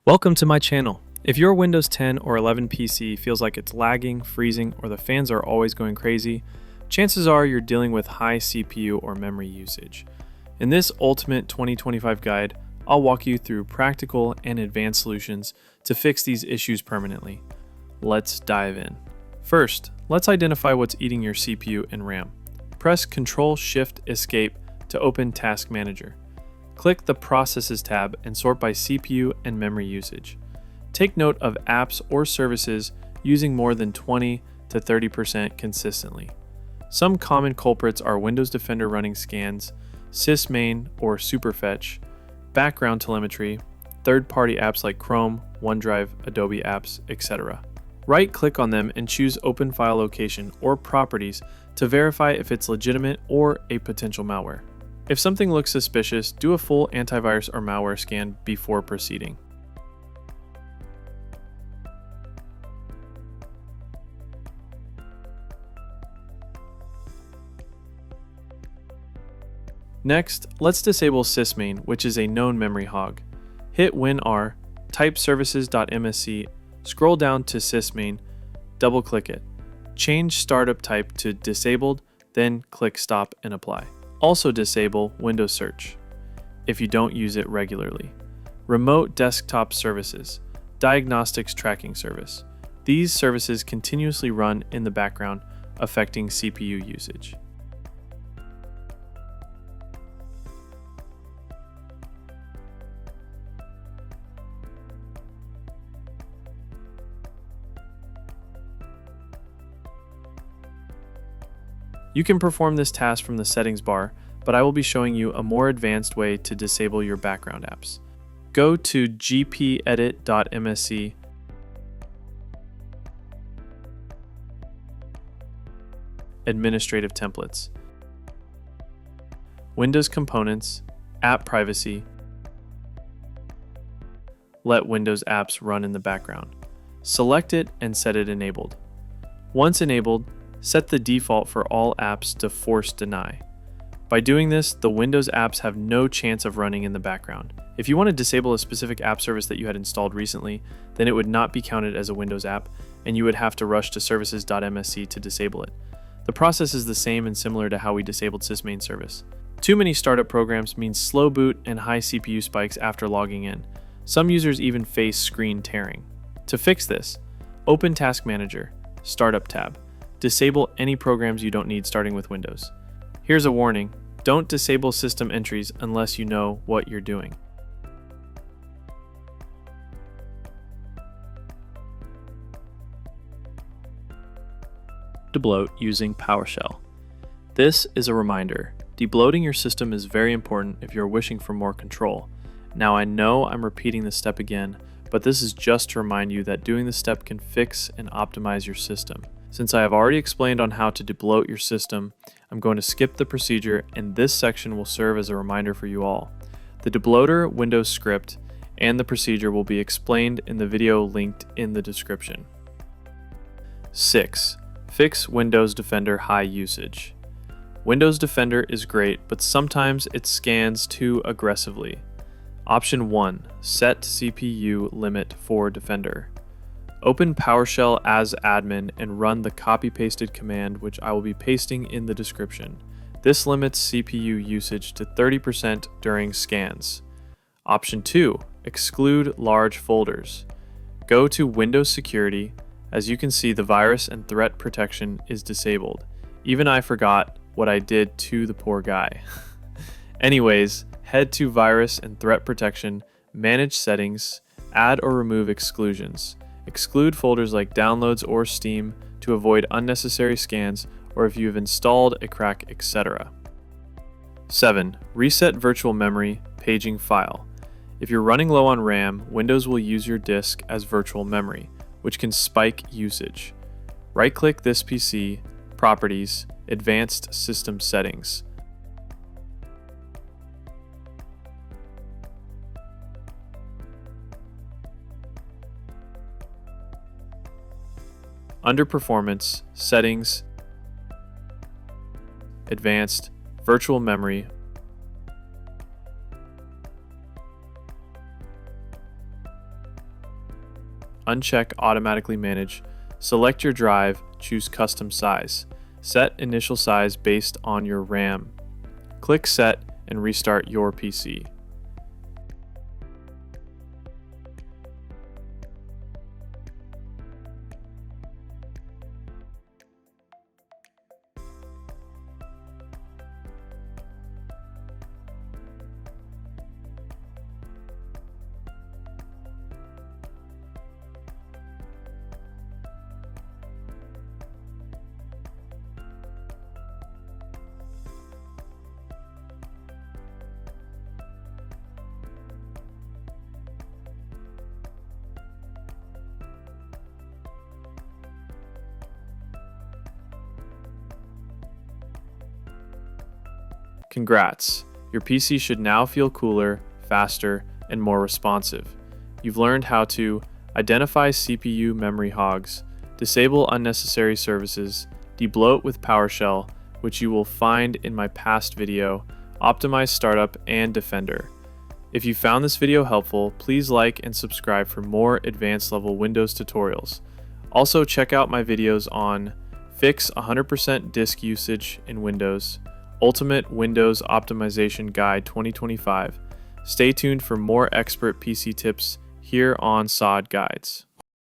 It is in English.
Welcome to my channel. If your Windows 10 or 11 PC feels like it's lagging, freezing, or the fans are always going crazy, chances are you're dealing with high CPU or memory usage. In this Ultimate 2025 guide, I'll walk you through practical and advanced solutions to fix these issues permanently. Let's dive in. First, let's identify what's eating your CPU and RAM. Press Ctrl-Shift-Escape to open Task Manager. Click the Processes tab and sort by CPU and memory usage. Take note of apps or services using more than 20 to 30% consistently. Some common culprits are Windows Defender running scans, SysMain or Superfetch, background telemetry, third-party apps like Chrome, OneDrive, Adobe apps, etc. Right-click on them and choose Open File Location or Properties to verify if it's legitimate or a potential malware. If something looks suspicious, do a full antivirus or malware scan before proceeding. Next, let's disable SysMain, which is a known memory hog. Hit WinR, type services.msc, scroll down to SysMain, double-click it. Change startup type to disabled, then click Stop and apply. Also disable Windows Search if you don't use it regularly. Remote desktop services, diagnostics tracking service. These services continuously run in the background, affecting CPU usage. You can perform this task from the settings bar, but I will be showing you a more advanced way to disable your background apps. Go to gpedit.msc, Administrative Templates, Windows Components, App Privacy, let Windows apps run in the background. Select it and set it enabled. Once enabled, set the default for all apps to Force Deny. By doing this, the Windows apps have no chance of running in the background. If you want to disable a specific app service that you had installed recently, then it would not be counted as a Windows app, and you would have to rush to services.msc to disable it. The process is the same and similar to how we disabled SysMain service. Too many startup programs means slow boot and high CPU spikes after logging in. Some users even face screen tearing. To fix this, open Task Manager, Startup tab. Disable any programs you don't need starting with Windows. Here's a warning, don't disable system entries unless you know what you're doing. Debloat using Powershell. This is a reminder. Debloating your system is very important if you're wishing for more control. Now I know I'm repeating this step again, but this is just to remind you that doing this step can fix and optimize your system. Since I have already explained on how to debloat your system, I'm going to skip the procedure, and this section will serve as a reminder for you all. The debloater Windows script and the procedure will be explained in the video linked in the description. 6. Fix Windows Defender high usage. Windows Defender is great, but sometimes it scans too aggressively. Option 1. Set CPU limit for Defender. Open PowerShell as admin and run the copy-pasted command, which I will be pasting in the description. This limits CPU usage to 30% during scans. Option 2. Exclude large folders. Go to Windows Security. As you can see, the virus and threat protection is disabled. Even I forgot what I did to the poor guy. Anyways, head to Virus and Threat Protection, Manage Settings, Add or Remove Exclusions. Exclude folders like Downloads or Steam to avoid unnecessary scans or if you have installed a crack, etc. 7. Reset virtual memory, paging file. If you're running low on RAM, Windows will use your disk as virtual memory, which can spike usage. Right-click this PC, Properties, Advanced System Settings. Under Performance, Settings, Advanced, Virtual Memory, uncheck Automatically Manage, select your drive, choose Custom Size. Set initial size based on your RAM. Click Set and restart your PC. Congrats! Your PC should now feel cooler, faster, and more responsive. You've learned how to identify CPU memory hogs, disable unnecessary services, debloat with Powershell, which you will find in my past video, optimize startup, and Defender. If you found this video helpful, please like and subscribe for more advanced level Windows tutorials. Also check out my videos on Fix 100% disk usage in Windows, Ultimate Windows Optimization Guide 2025. Stay tuned for more expert PC tips here on SOD Guides.